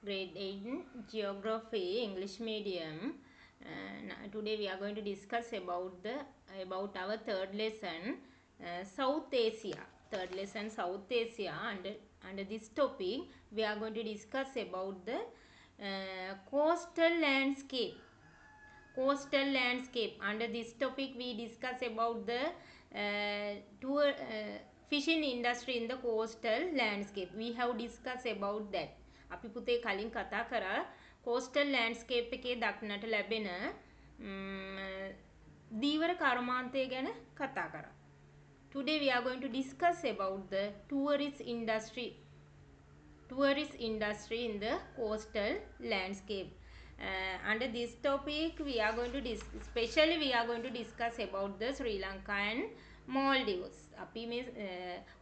Grade 8 Geography English medium. Today we are going to discuss about our third lesson, South Asia. Third lesson South Asia. Under this topic we are going to discuss about the coastal landscape. Coastal landscape. Under this topic we discuss about the fishing industry in the coastal landscape. We have discussed about that. අපි පුතේ කලින් කතා කරා coastal landscape එකේ දක්නට ලැබෙන දීවර කර්මාන්තය ගැන කතා කරා. Today we are going to discuss about the tourist industry in the coastal landscape. Under this topic we are going to discuss about the Sri Lanka and Maldives. අපි මේ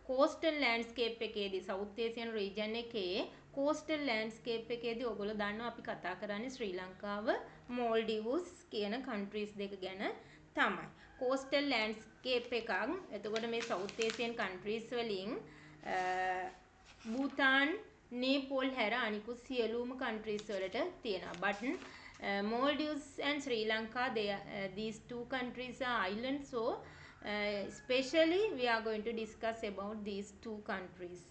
coastal landscape එකේදී South Asian region එකේ coastal landscape එකේදී ඔයගොල්ලෝ දන්නවා අපි කතා කරන්නේ ශ්‍රී ලංකාව Maldives කියන countries දෙක ගැන තමයි. coastal landscape එකක්. එතකොට මේ South Asian countries වලින් Bhutan Nepal හැර අනිකුත් සියලුම countries වලට තියෙනවා. But Maldives and Sri Lanka, these two countries are islands, so especially we are going to discuss about these two countries.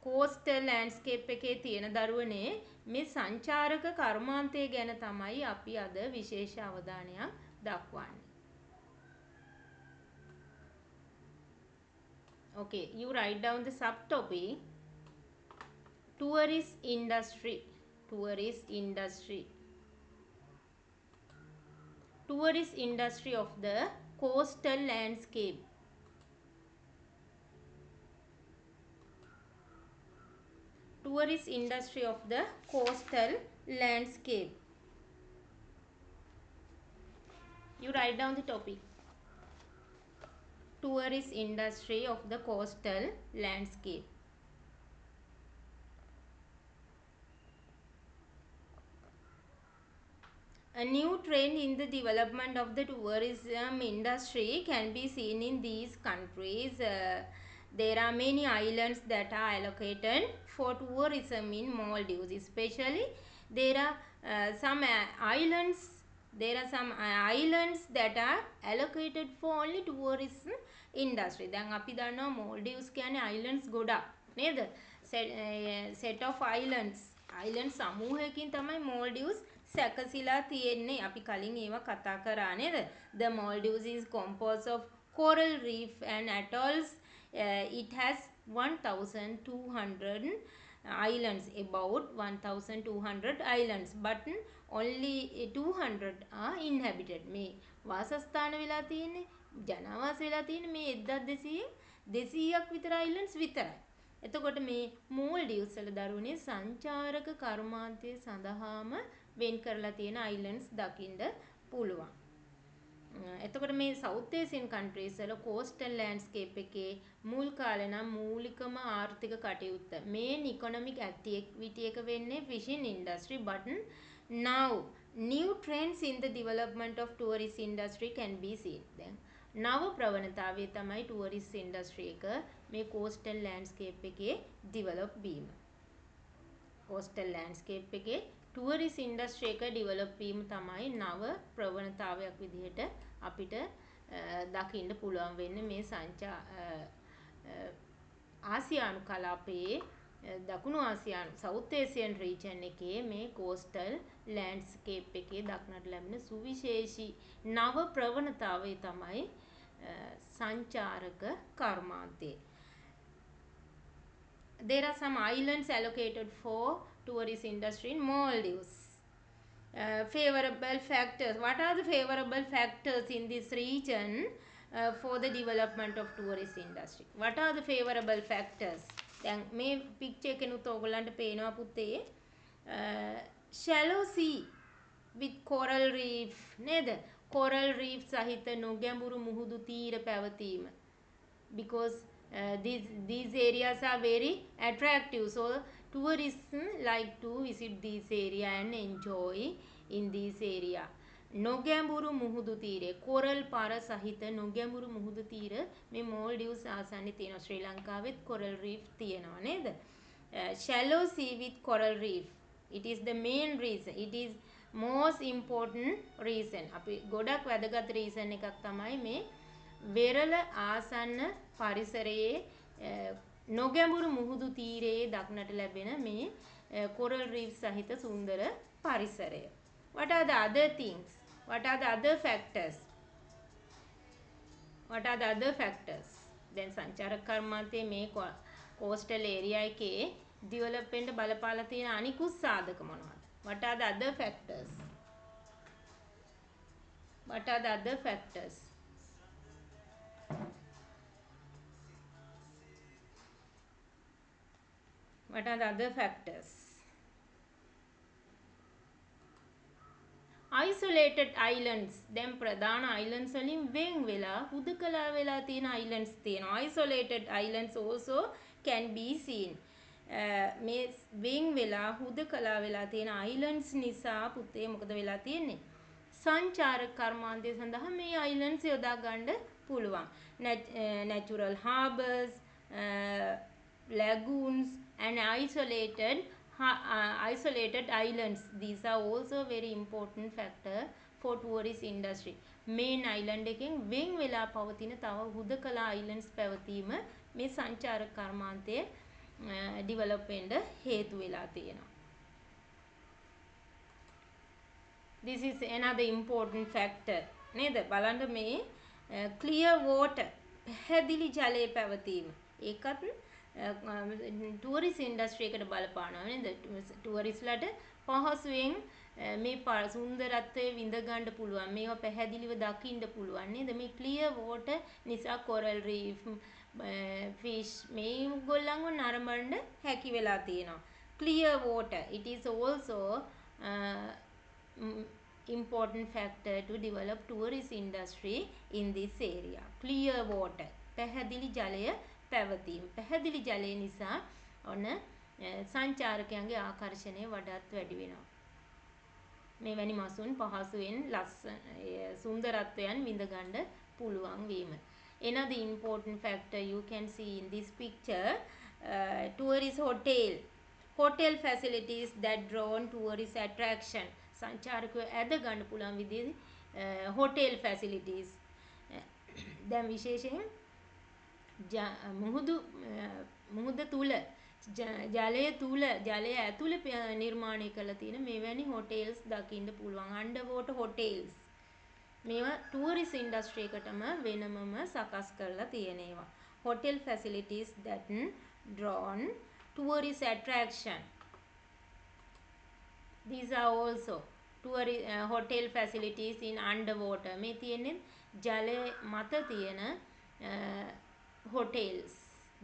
Coastal landscape එකේ තියෙන දරුවනේ මේ සංචාරක කර්මාන්තය ගැන තමයි අපි අද විශේෂ අවධානයක් දක්වන්නේ. Okay, you write down the subtopic. Tourist industry. Tourist industry of the coastal landscape. Tourist industry of the coastal landscape. You write down the topic. Tourist industry of the coastal landscape. A new trend in the development of the tourism industry can be seen in these countries. There are many islands that are allocated for tourism in Maldives. Especially there are some islands that are allocated for only tourism industry. දැන් අපි දන්නවා Maldives කියන්නේ islands ගොඩක් නේද? set of islands සමූහයකින් තමයි Maldives සැකසීලා තියෙන්නේ. අපි කලින් ඒවා කතා කරා නේද? The Maldives is composed of coral reef and atolls. It has 1200 islands, about 1200 islands, but only 200 are inhabited. මේ වාසස්ථාන වෙලා තියෙන්නේ ජනවාස වෙලා තියෙන්නේ මේ 1200ක් විතර islands විතරයි. එතකොට මේ Maldives වල දරුවනේ සංචාරක කර්මාන්තය සඳහාම වෙන් කරලා තියෙන islands දකින්න පුළුවන්. එතකොට මේ South Asian countries වල coastal landscape එකේ මුල් කාලේ නම් මූලිකම ආර්ථික කටයුත්ත main economic activity එක වෙන්නේ fishing industry, but now new trends in the development of tourist industry can be seen. දැන් නව ප්‍රවණතාවය තමයි tourist industry එක මේ coastal landscape එකේ develop වීම. coastal landscape එකේ tourist industry එක develop වීම තමයි නව ප්‍රවණතාවයක් විදිහට අපිට දකින්න පුළුවන් වෙන්නේ මේ ආසියානු කලාපයේ දකුණු ආසියානු South Asian region එකේ මේ coastal landscape එකේ දක්නට ලැබෙන සුවිශේෂී නව ප්‍රවණතාවය තමයි සංචාරක කර්මාන්තය. There are some islands allocated for tourist industry in Maldives. Favorable factors. What are the favorable factors in this region for the development of tourist industry? What are the favorable factors? දැන් මේ picture එකෙනුත් ඔයගොල්ලන්ට පේනවා පුතේ shallow sea with coral reef නේද? coral reef සහිත නොගැඹුරු මුහුදු තීර පැවතීම. Because these areas are very attractive, so tourists like to visit this area and enjoy in this area. නොගැඹුරු මුහුදු තීරය කොරල් පාර සහිත නොගැඹුරු මුහුදු තීර මේ Maldives ආසන්නයේ තියෙනවා. ශ්‍රී ලංකාවෙත් coral reef තියෙනවා නේද? shallow sea with coral reef. It is the main reason. It is most important reason. අපි ගොඩක් වැදගත් reason එකක් තමයි මේ වෙරළ ආසන්න පරිසරයේ නොගැඹුරු මුහුදු තීරයේ දක්නට ලැබෙන මේ coral reef සහිත සුන්දර පරිසරය. What are the other things? What are the other factors? What are the other factors? දැන් සංචාරක කර්මාන්තයේ මේ coastal area එකේ develop වෙන්න බලපාලා තියෙන අනිකුත් සාධක මොනවද? What are the other factors? What are the other factors? What are the other factors? Isolated islands. දැන් ප්‍රධාන islands වලින් වෙන් වෙලා හුදකලා වෙලා තියෙන islands තියෙනවා. Isolated islands also can be seen. මේ වෙන් වෙලා හුදකලා වෙලා තියෙන islands නිසා පුතේ මොකද වෙලා තියෙන්නේ? සංචාරක කර්මාන්තය සඳහා මේ islands යොදා ගන්න පුළුවන්. Natural harbors, lagoons and isolated islands. These are also very important factor for tourist industry. Main island එකෙන් වෙන් වෙලා පවතින තව හුදකලා islands පැවතීම මේ සංචාරක කර්මාන්තයේ develop වෙන්න හේතු වෙලා තියෙනවා. This is another important factor. නේද? බලන්න මේ clear water පැහැදිලි ජලයේ පැවතීම. ඒකත් tourist industry එකට බලපානවා නේද? touristලාට පහසුවෙන් මේ සුන්දරත්වයේ විඳ ගන්න පුළුවන්. මේවා පැහැදිලිව දකින්න පුළුවන් නේද? මේ clear water නිසා coral reef, fish මේ ගොල්ලන්ව නරඹන්න හැකි වෙලා තියෙනවා. Clear water. It is also important factor to develop tourist industry in this area. Clear water. පැහැදිලි ජලය පැවතීම. පැහැදිලි ජලය නිසා ඔන්න සංචාරකයන්ගේ ආකර්ෂණය වඩාත් වැඩි වෙනවා. මෙවැනි මසුන් පහසුවෙන් සුන්දරත්වයන් විඳ ගන්න පුළුවන් වීම. Another important factor you can see in this picture, tourist hotel facilities that draw on tourist attraction. සංචාරකයෝ ඇද ගන්න පුළුවන් විදිහේ hotel facilities. දැන් විශේෂයෙන් මුහුද තුල ජලය ඇතුළේ නිර්මාණය කරලා තියෙන මෙවැනි hotels දකින්න පුළුවන්. underwater hotels. මේවා tourist industry එකටම වෙනමම සකස් කරලා තියෙන ඒවා. hotel facilities that draw on tourist attraction. These are also hotel facilities in underwater. මේ තියෙන්නේ ජලය මත තියෙන hotels.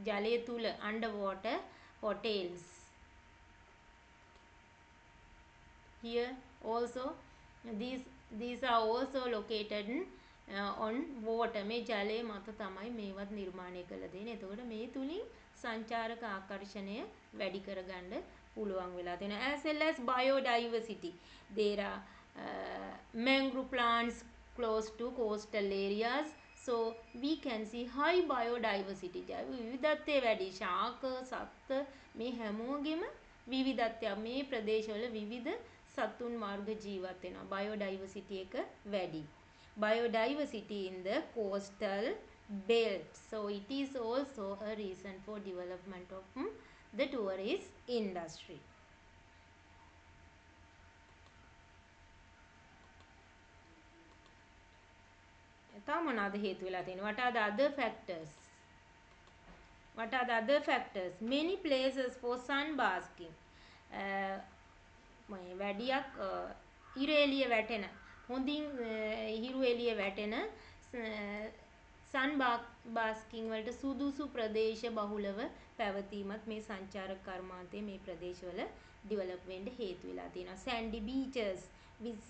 ජලය තුල underwater hotels. Here also these are also located on water. මේ ජලය මත තමයි මේවත් නිර්මාණය කරලා තියෙන්නේ. එතකොට මේ තුලින් සංචාරක ආකර්ෂණය වැඩි කරගන්න පුළුවන් වෙලා තියෙනවා. As well as biodiversity. There are mangrove plants close to coastal areas. So we can see high biodiversity. විවිධත්වය වැඩි. ශාක, සත්ත්ව මේ හැමෝගෙම විවිධත්වය. මේ ප්‍රදේශවල විවිධ සතුන් වර්ග ජීවත් වෙනවා. biodiversity එක වැඩි. Biodiversity in the coastal belt. So it is also a reason for development of the tourist industry. තව මොනවාද හේතු වෙලා තියෙන්නේ? What are the other factors? What are the other factors? Many places for sun basking. වැඩියක් හිරු එළිය වැටෙන හොඳින් හිරු එළිය වැටෙන sun basking වලට සුදුසු ප්‍රදේශ බහුලව පැවතීමත් මේ සංචාරක කර්මාන්තයේ මේ ප්‍රදේශවල develop වෙන්න හේතු වෙලා තියෙනවා. Sandy beaches with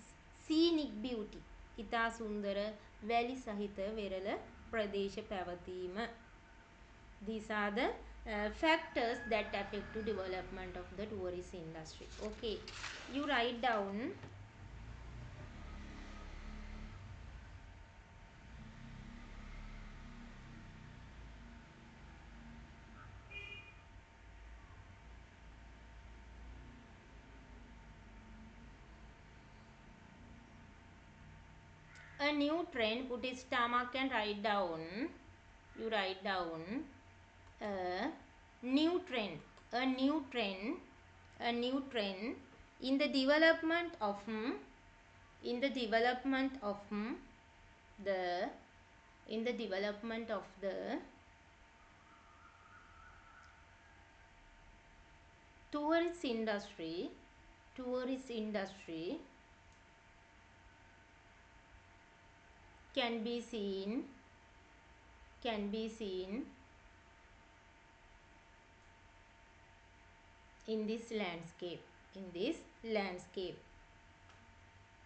scenic beauty. ඉතා සුන්දර වැලි සහිත වෙරළ ප්‍රදේශ පැවතීම. These are the factors that affect to development of the tourist industry. Okay, you write down A new trend, put his stomach and write down. You write down. A new trend. A new trend. A new trend in the development of in the development of the in the development of the tourist industry can be seen in this landscape.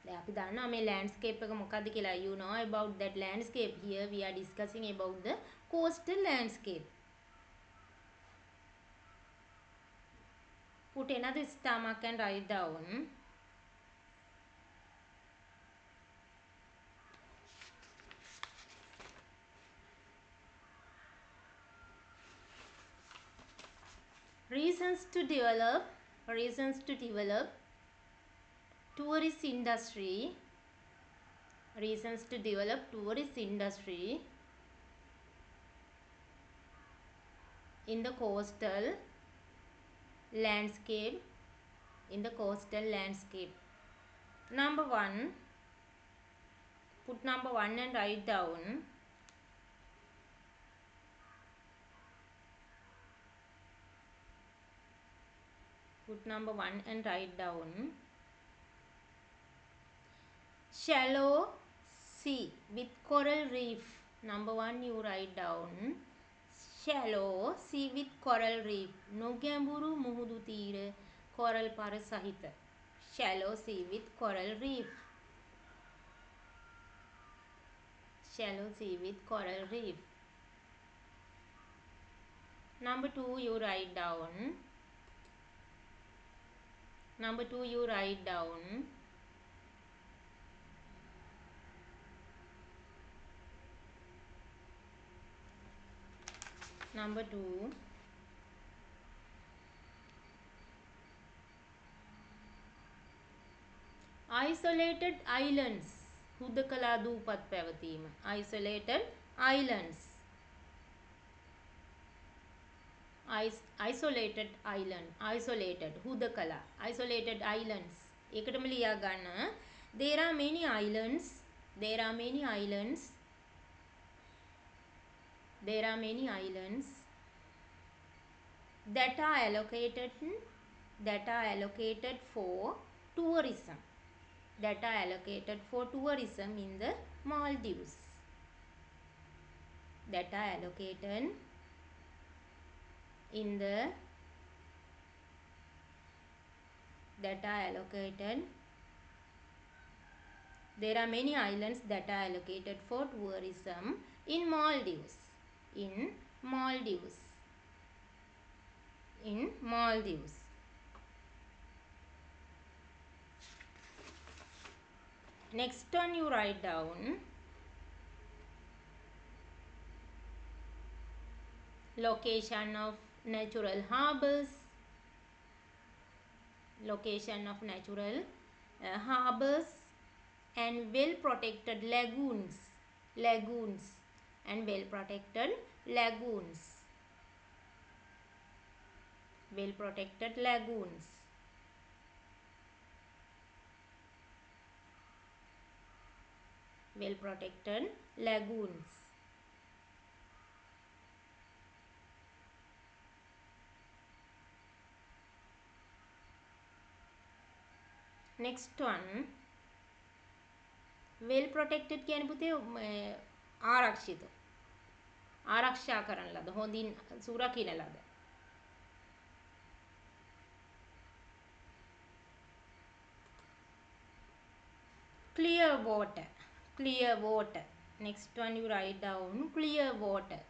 දැන් අපි දන්නවා මේ landscape එක මොකක්ද කියලා. You know about that landscape. Here we are discussing about the coastal landscape. Put another stomach and write down. Reasons to develop tourist industry. Reasons to develop tourist industry in the coastal landscape. Number 1, put number 1 and write down. Put number 1 and write down. Shallow sea with coral reef. Number 1 you write down. Shallow sea with coral reef. නොගැඹුරු මුහුදු තීර coral පර සහිත. Shallow sea with coral reef. Shallow sea with coral reef. Number 2 you write down. Number 2 you write down. Number 2, isolated islands. හුදකලා දූපත් පැවතීම. Isolated islands. Isolated island. Isolated හුදකලා. Isolated islands. ඒකටම ලියා ගන්න. There are many islands. There are many islands. There are many islands that are allocated for tourism. That are allocated for tourism in the Maldives. That are allocated in the there are many islands that are allocated for tourism in Maldives. Next one you write down. Location of natural harbors. Location of natural harbors and well protected lagoons. And well protected lagoons. Well protected lagoons. Well protected lagoons. Next one, well protected කියන්නේ පුතේ ආරක්ෂිත. ආරක්ෂා කරන ලද, හොඳින් සුරකින ලද. Clear water. Next one you write down. Clear water.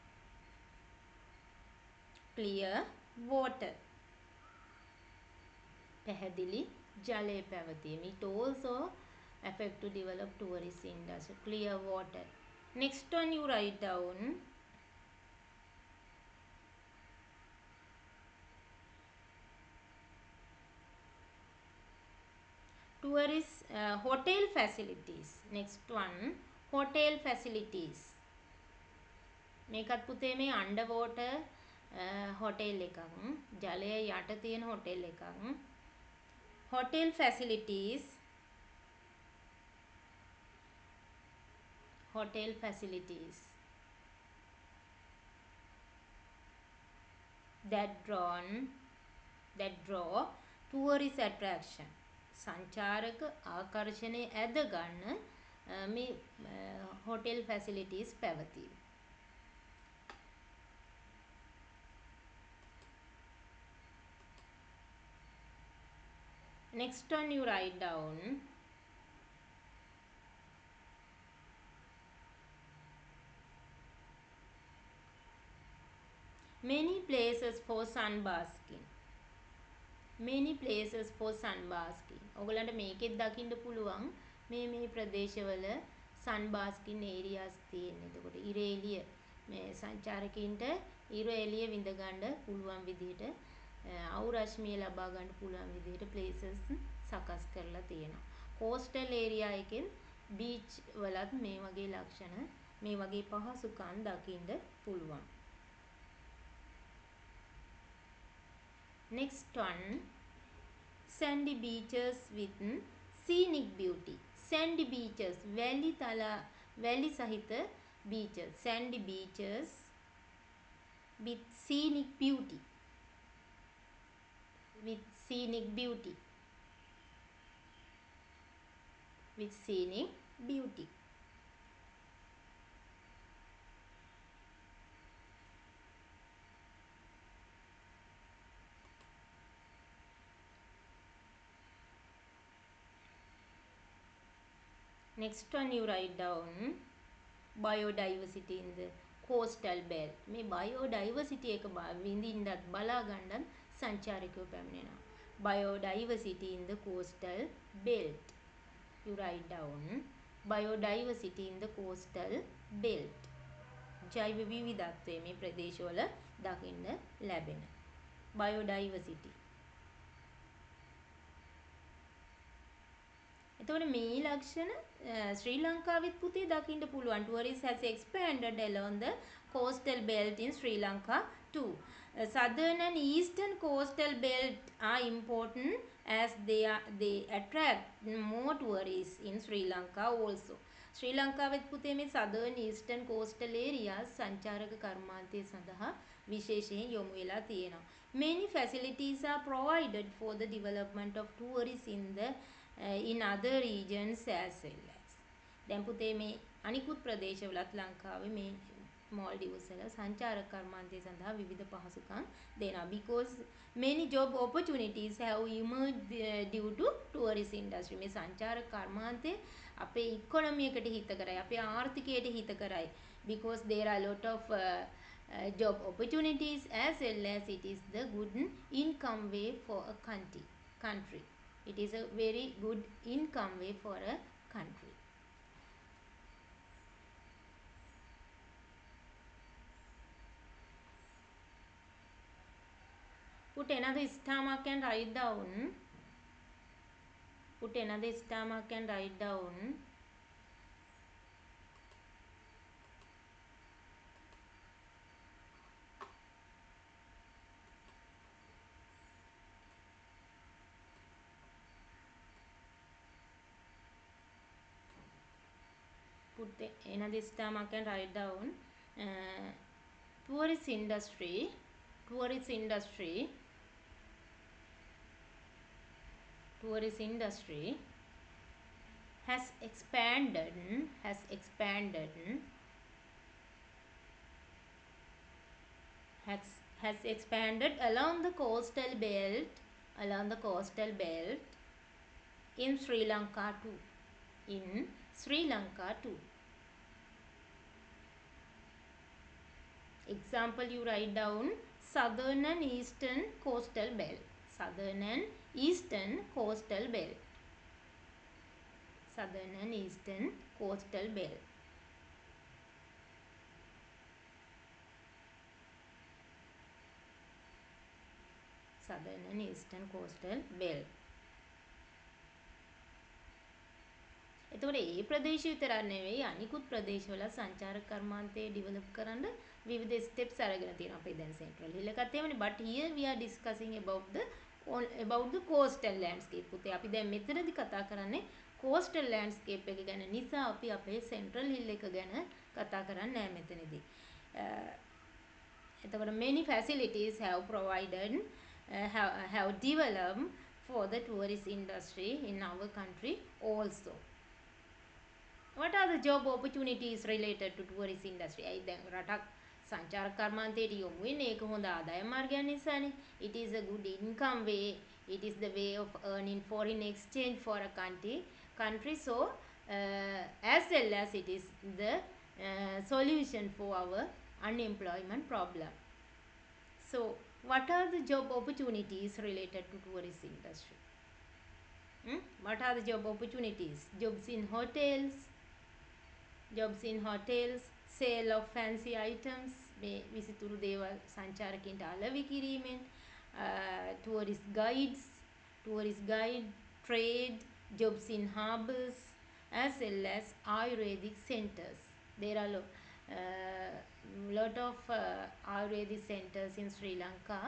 පැහැදිලි ජලය පැවතීම. It also affect to develop tourist industry. Clear water. Next one you write down. Tourist hotel facilities. Next one, hotel facilities. මේකත් පුතේ මේ අන්ඩර් වෝටර් හොටෙල් එකක්. ජලය යට තියෙන හොටෙල් එකක්. hotel facilities. hotel facilities that draw tourist attraction. සංචාරක ආකර්ෂණය ඇද ගන්න මේ hotel facilities පැවතීම. Next one you write down. Many places for sunbasking. Many places for sunbasking. ඔයගලන්ට මේකෙත් දකින්න පුළුවන් මේ ප්‍රදේශවල sunbasking areas තියෙන. එතකොට ඉර එළිය මේ සංචාරකීන්ට ඉර එළිය විඳ ගන්න පුළුවන් විදිහට අවු රශ්මිය ලබා ගන්න පුළුවන් විදිහට places සකස් කරලා තියෙනවා. coastal area එකෙන් beach වලත් මේ වගේ ලක්ෂණ මේ වගේ පහසුකම් දකින්න පුළුවන්. Next one, sandy beaches with scenic beauty. Sandy beaches, valley සහිත beaches. Sandy beaches with scenic beauty. With scenic beauty. With scenic beauty. Next one you write down biodiversity in the coastal belt. මේ biodiversity එක විඳින්නත් බලා ගන්නත් සංචාරකයෝ පැමිණෙනවා. Biodiversity in the coastal belt. You write down biodiversity in the coastal belt. ජෛව විවිධත්වය මේ ප්‍රදේශවල දකින්න ලැබෙන biodiversity. එතකොට මේ ලක්ෂණ ශ්‍රී ලංකාවෙත් පුතේ දකින්න පුළුවන්. Tourists has expanded along the coastal belt in Sri Lanka too. Southern and eastern coastal belt are important as they attract more tourists in Sri Lanka also. ශ්‍රී ලංකාවෙත් පුතේ මේ southern eastern coastal areas සංචාරක කර්මාන්තය සඳහා විශේෂයෙන් යොමු වෙලා තියෙනවා. Many facilities are provided for the development of tourists in other regions as well as. දැන් පුතේ මේ අනිකුත් ප්‍රදේශවලත් ලංකාවේ මේ Maldives වල සංචාරක කර්මාන්තය සඳහා විවිධ පහසුකම් දෙනවා. Because many job opportunities have emerged due to tourist industry. මේ සංචාරක කර්මාන්තය අපේ ඉකොනොමි එකට හිත කරයි, අපේ ආර්ථිකයට හිත කරයි. Because there are a lot of job opportunities as well as it is the good income way for a country. It is a very good income way for a country. Put another star mark and write down. Put another star mark and write down. Put another star mark and write down. Tourist industry has expanded along the coastal belt in Sri Lanka too. Example you write down southern and eastern coastal belt. Southern and eastern coastal belt. Southern and eastern coastal belt. Southern and eastern coastal belt. එතකොට ඒ ප්‍රදේශ විතරක් නෙවෙයි අනිකුත් ප්‍රදේශවල සංචාරක කර්මාන්තය develop කරන්න විවිධ ස්ටෙප්ස් අරගෙන තියෙනවා. අපේ දැන් සෙන්ට්‍රල් හිල් එකත් එහෙමනේ. but here we are discussing about the coastal landscape. පුතේ අපි දැන් මෙතනදී කතා කරන්නේ coastal landscape එක ගැන. නිසා අපි අපේ central hill එක ගැන කතා කරන්නේ නැහැ මෙතනදී. එතකොට many facilities have provided have developed for the tourist industry in our country also. What are the job opportunities related to tourist industry? අයි දැන් රටක් සංචාරක කර්මාන්තයට යොමු වෙන්නේ ඒක හොඳ ආදායම් මාර්ගයක් නිසානේ. It is a good income way. It is the way of earning foreign exchange for a country. So as well as it is the solution for our unemployment problem. So what are the job opportunities related to tourist industry? What are the job opportunities? Jobs in hotels, sale of fancy items, මේ විසිතුරු දේවල් සංචාරකයන්ට අලෙවි කිරීමෙන්, tourist guide, trade, jobs in harbors, as well as Ayurvedic centers. There are lot of Ayurvedic centers in Sri Lanka.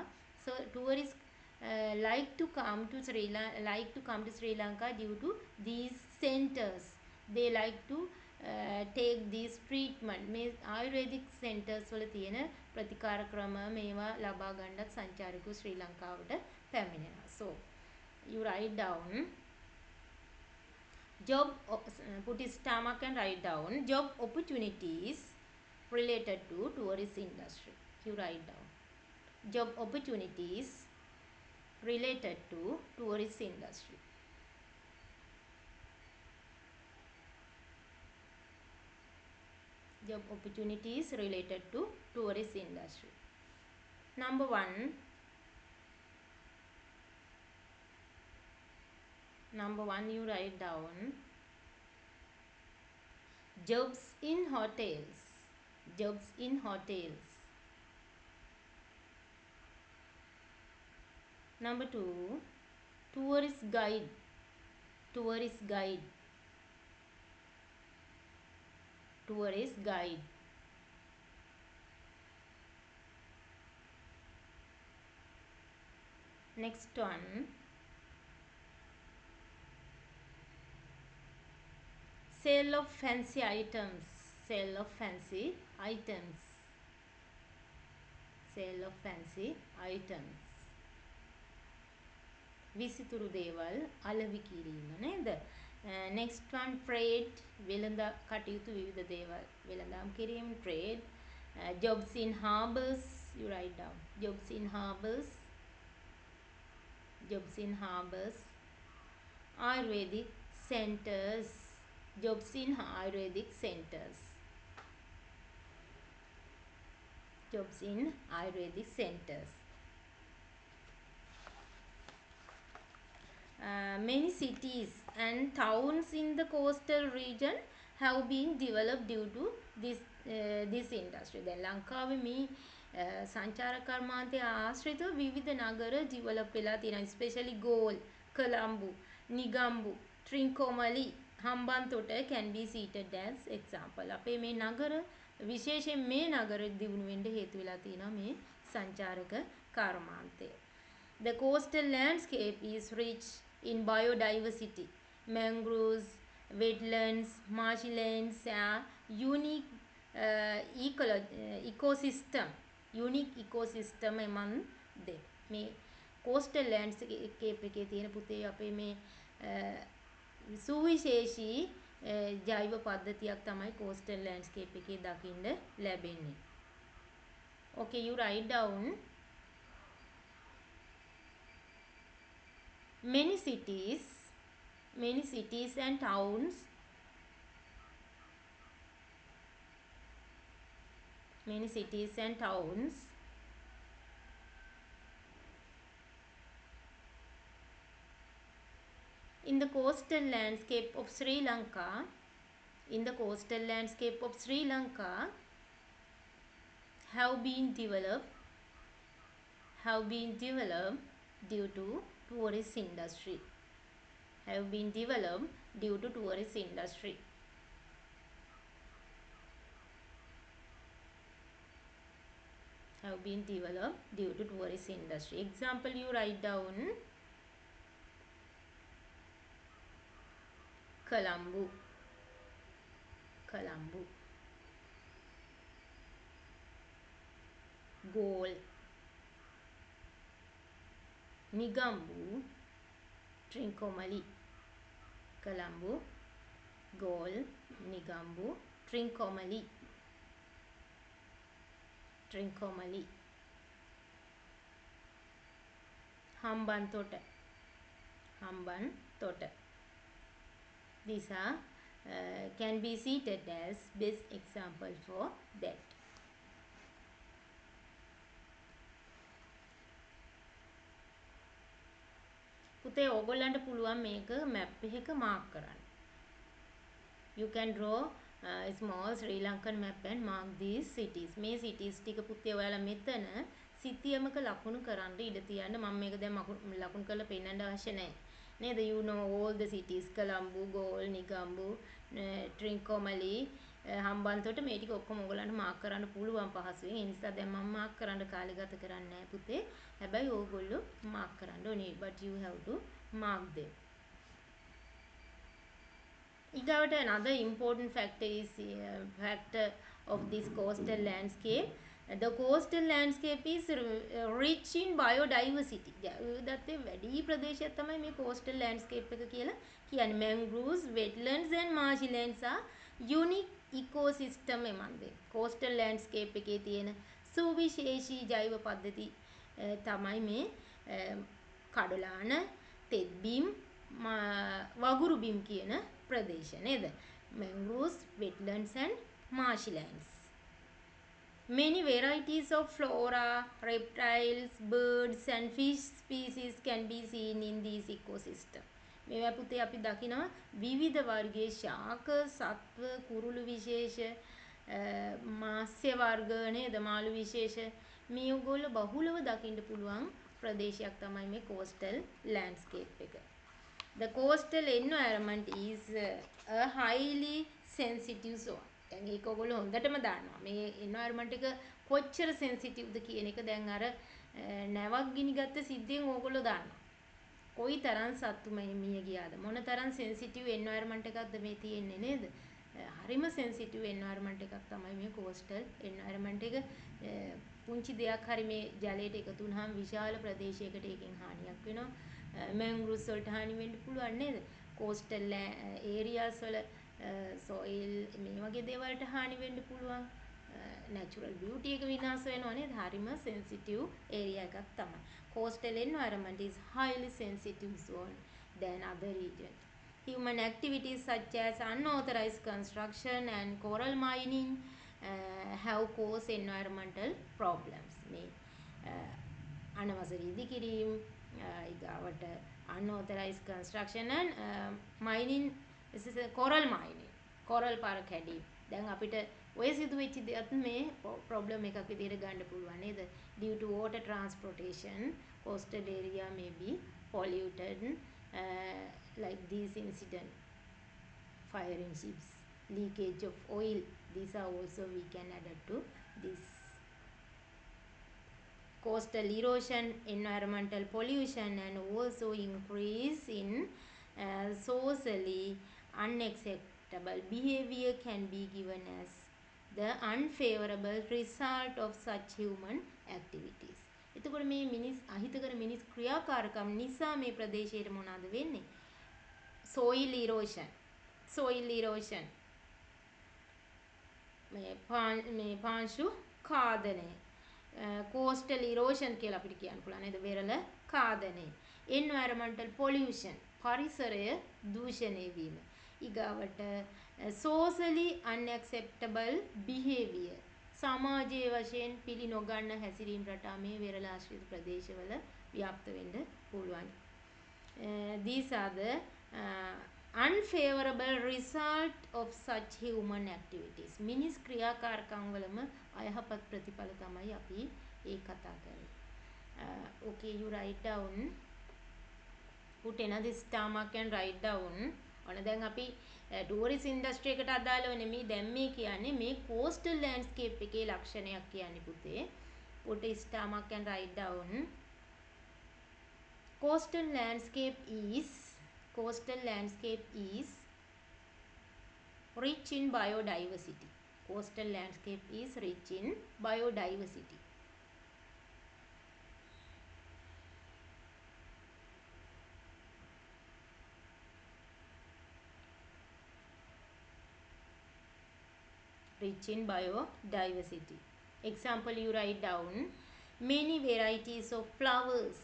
So tourists like to come to Sri Lanka due to these centers. They like to take this treatment. මේ ආයුර්වේදික් centers වල තියෙන ප්‍රතිකාර ක්‍රම මේවා ලබා ගන්නත් සංචාරකයෝ ශ්‍රී ලංකාවට පැමිණෙනවා. So you write down put a stomach and write down job opportunities related to tourist industry. You write down job opportunities related to tourist industry. Job opportunities related to tourist industry. Number 1, you write down jobs in hotels. Number 2, tourist guide. Next one, sale of fancy items. විසිතුරු දේවල් අලෙවි කිරීම නේද? next one, trade, වෙළඳ කටයුතු විවිධ දේවල් වෙළඳාම් කිරීම, trade. Jobs in harbors, you write down jobs in harbors. Ayurvedic centers, jobs in Ayurvedic centers. Many cities and towns in the coastal region have been developed due to this industry. දැන් ලංකාවේ මේ සංචාර කර්මාන්තය ආශ්‍රිතව විවිධ නගර develop වෙලා තියෙනවා. especially Galle, Colombo, Negombo, Trincomalee, Hambantota can be cited as example. අපේ මේ නගර විශේෂයෙන් මේ නගර දියුණු වෙන්න හේතු වෙලා තියෙනවා මේ සංචාරක කර්මාන්තය. The coastal landscape is rich in biodiversity. Mangroves, wetlands, marshlands are unique ecosystem among them. මේ coastal landscape එකේ තියෙන පුතේ අපේ මේ සුවිශේෂී ජෛව පද්ධතියක් තමයි coastal landscape එකේ දකින්න ලැබෙන්නේ. Okay, you write down many cities and towns in the coastal landscape of Sri Lanka have been developed due to tourist industry. have been developed due to tourist industry. Have been developed due to tourist industry. Example you write down Colombo, Colombo, Galle, Negombo, Trincomalee. Colombo, Galle, Negombo, Trincomalee, Trincomalee. Hambantota, Hambantota. These are can be cited as best example for that. පුතේ ඕගොල්ලන්ට පුළුවන් මේක map එකක mark කරන්න. You can draw a small Sri Lankan map and mark these cities. මේ cities ටික පුතේ ඔයාලා මෙතන සිතියමක ලකුණු කරන්න ඉඩ තියන්න. මම මේක දැන් ලකුණු කරලා පෙන්නන්න අවශ්‍ය නැහැ. නේද? You know all the cities Colombo, Galle, Negombo, Trincomalee, Hambantota මේ ටික ඔක්කොම ඔයගොල්ලන්ට මාක් කරන්න පුළුවන් පහසුවෙන්. ඒ නිසා දැන් මම මාක් කරන්න කාලය ගත කරන්නේ නැහැ පුතේ. හැබැයි ඕගොල්ලෝ මාක් කරන්න ඕනේ. But you have to mark them. Another important factor is factor of this coastal landscape. The coastal landscape is rich in biodiversity. විවිධත්වයේ වැඩි ප්‍රදේශයක් තමයි මේ coastal landscape එක කියලා කියන්නේ. Mangroves, wetlands and marshlands are unique ecosystem among them. Coastal landscape එකේ තියෙන සුවිශේෂී ජෛව පද්ධති තමයි මේ කඩලාන, තෙත්බිම්, වගුරු බිම් කියන ප්‍රදේශ නේද? Mangroves, wetlands and marshlands. Many varieties of flora, reptiles, birds and fish species can be seen in these ecosystems. මේවා පුතේ අපි දකිනවා විවිධ වර්ගයේ ශාක, සත්ව, කුරුළු විශේෂ, මාස්‍ය වර්ග නේද? මාළු විශේෂ මේගොල්ලෝ බහුලව දකින්න පුළුවන් ප්‍රදේශයක් තමයි මේ coastal landscape එක. The coastal environment is a highly sensitive zone. දැන් ඒක ඔයගොල්ලෝ හොඳටම දන්නවා. මේ environment එක කොච්චර sensitive ද කියන එක දැන් අර නැවක් ගිනි ගත්ත සිද්ධියෙන් ඔයගොල්ලෝ දන්නවා. කොයි තරම් සත්තු මිය ගියාද? මොන තරම් sensitive environment එකක්ද මේ තියෙන්නේ නේද? හරිම sensitive environment එකක් තමයි මේ coastal environment එක. පුංචි දෙයක් හරි මේ ජලයට එකතු වුනහම විශාල ප්‍රදේශයකට ඒකෙන් හානියක් වෙනවා. mangroves වලට හානි වෙන්න පුළුවන් නේද? coastal areas වල soil මේ වගේ දේවල්ට හානි වෙන්න පුළුවන්. natural beauty එක විනාශ වෙනවා නේද? හරිම sensitive area එකක් තමයි. Coastal environment is highly sensitive zone than other regions. Human activities such as unauthorized construction and coral mining have caused environmental problems. මේ අනවසර ඉදිකිරීම ඊගාවට unauthorized construction and mining, this is a coral mining, coral පාර කැඩීම. දැන් අපිට ඔය සිදු වෙච්ච දෙයක් මේ problem එකක් විදිහට ගන්න පුළුවන් නේද? Due to water transportation, coastal area may be polluted, like these incident, fire in ships, leakage of oil. These are also we can add to this. Coastal erosion, environmental pollution and also increase in socially unacceptable behavior can be given as the unfavorable result of such human activities. එතකොට මේ මිනිස් අහිතකර මිනිස් ක්‍රියාකාරකම් නිසා මේ ප්‍රදේශයේ මොනවාද වෙන්නේ? soil erosion, මේ පාංශු කාදනය, coastal erosion කියලා අපිට කියන්න පුළුවන් නේද? වෙරළ කාදනය. environmental pollution, පරිසරය දූෂණය වීම. ඊගාවට socially unacceptable behavior, සමාජයේ වශයෙන් පිළි නොගන්න හැසිරීම් රටා මේ වෙරළ ආශ්‍රිත ප්‍රදේශවල ව්‍යාප්ත වෙන්න පුළුවන්. These are the unfavorable result of such human activities. මිනිස් ක්‍රියාකාරකම් වලම අයහපත් ප්‍රතිඵල තමයි අපි ඒ කතා කරන්නේ. Okay, you write down put another star mark and write down. ඔන්න දැන් අපි ටූරිස්ට් ඉන්ඩස්ට්‍රි එකට අදාළව නෙමෙයි දැන් මේ කියන්නේ මේ coastal landscape එකේ ලක්ෂණයක් කියන්නේ පුතේ. put a star mark and write down. Coastal landscape is rich in biodiversity. Coastal landscape is rich in biodiversity. Rich in biodiversity. Example, you write down many varieties of flowers,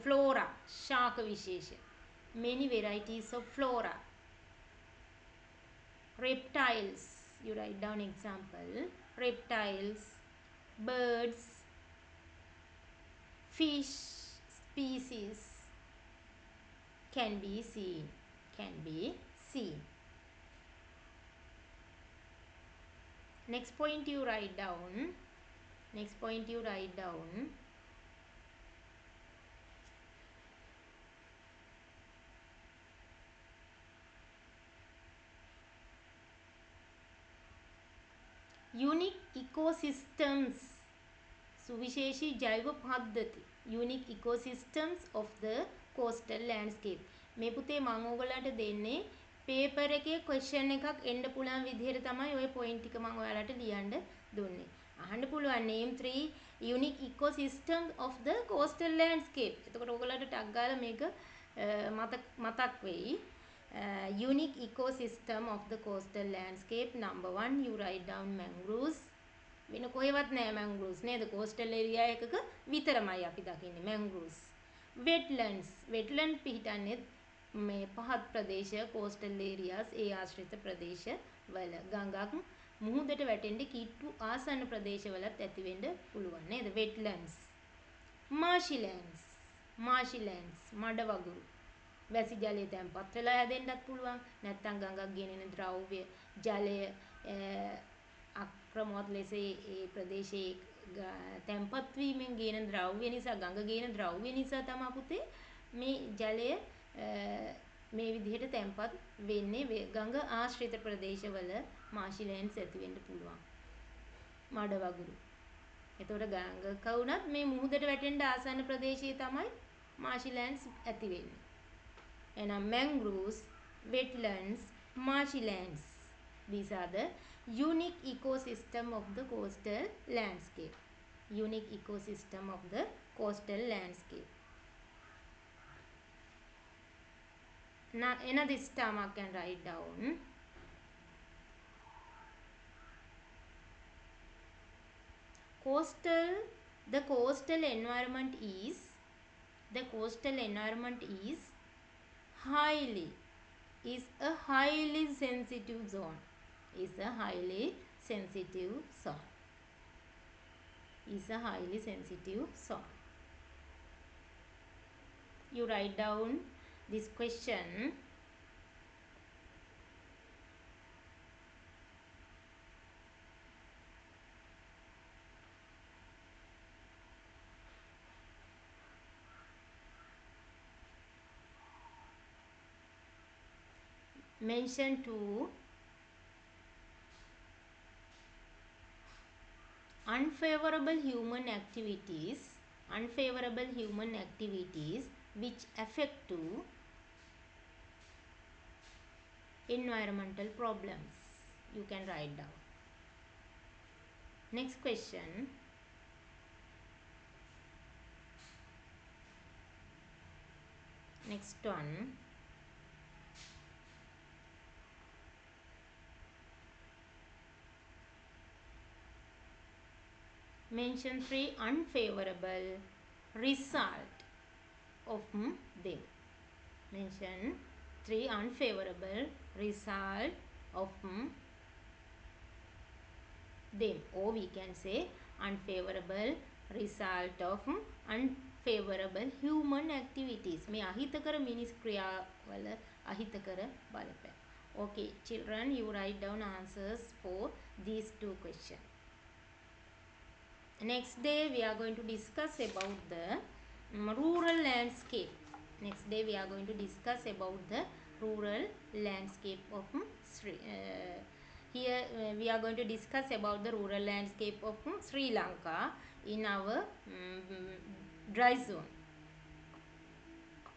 flora, ශාක විශේෂ. Many varieties of flora. Reptiles, you write down example, reptiles, birds, fish species can be seen. Next point you write down. Unique ecosystems. සුවිශේෂී ජෛව පද්ධති. Unique ecosystems of the coastal landscape. මේ පුතේ මම ඔයගලන්ට දෙන්නේ paper එකේ question එකක් එන්න පුළුවන් විදිහට තමයි ওই පොයින්ට් ටික මම ඔයාලට ලියන්න දුන්නේ. අහන්න පුළුවන් name 3 unique ecosystem of the coastal landscape. එතකොට ඔයගලන්ට ටක් ගාලා මේක මතක් වෙයි. Unique ecosystem of the coastal landscape. Number 1 you write down mangroves. වෙන කොහෙවත් නෑ mangroves නේද? coastal area එකක විතරමයි අපි දකින්නේ mangroves. wetland පිහිටන්නේ මේ පහත් ප්‍රදේශ coastal areas ඒ ආශ්‍රිත ප්‍රදේශ වල ගඟක් මුහුදට වැටෙන්න කිට්ටු ආසන්න ප්‍රදේශවලත් ඇති වෙන්න පුළුවන් නේද? wetlands. marshlands මඩ වගුරු වැසි ජලය තැන්පත් වෙලා හැදෙන්නත් පුළුවන්. නැත්නම් ගඟක් ගෙනෙන ද්‍රව්‍ය ජලය අක්‍රමවත් ලෙස ඒ ප්‍රදේශයේ තැන්පත් වීමෙන් ගේන ද්‍රව්‍ය නිසා ගඟ ගේන ද්‍රව්‍ය නිසා තමයි පුතේ මේ ජලය මේ විදිහට තැන්පත් වෙන්නේ. ගඟ ආශ්‍රිත ප්‍රදේශවල marshlands ඇති වෙන්න පුළුවන්. මඩ වගුරු. එතකොට ගඟක වුණත් මේ මුහුදට වැටෙන්න ආසන්න ප්‍රදේශයේ තමයි marshlands ඇති වෙන්නේ. එහෙනම් mangroves, wetlands, marshlands. These are the unique ecosystem of the coastal landscape. Unique ecosystem of the coastal landscape. Now another star mark can write down. The coastal environment is a highly sensitive zone. Is a highly sensitive zone. You write down this question. Mention 2 unfavorable human activities which affect to environmental problems. You can write down. Next question. Next one. Mention 3 unfavorable result of them. Mention 3 unfavorable result of them, or we can say unfavorable result of unfavorable human activities. මේ අහිතකර මිනිස් ක්‍රියාවල අහිතකර බලපෑම. Okay children, you write down answers for these two questions. Next day we are going to discuss about the rural landscape. Next day we are going to discuss about the rural landscape of here we are going to discuss about the rural landscape of Sri Lanka in our dry zone.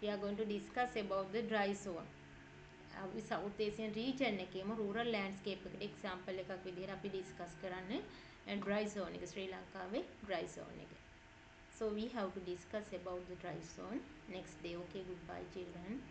We are going to discuss about the dry zone. South Asian region එකේම rural landscape එකට example එකක් විදිහට අපි discuss කරන්නේ dry zone එක ශ්‍රී ලංකාවේ dry zone එක. So we have to discuss about the dry zone next day. Okay, goodbye children.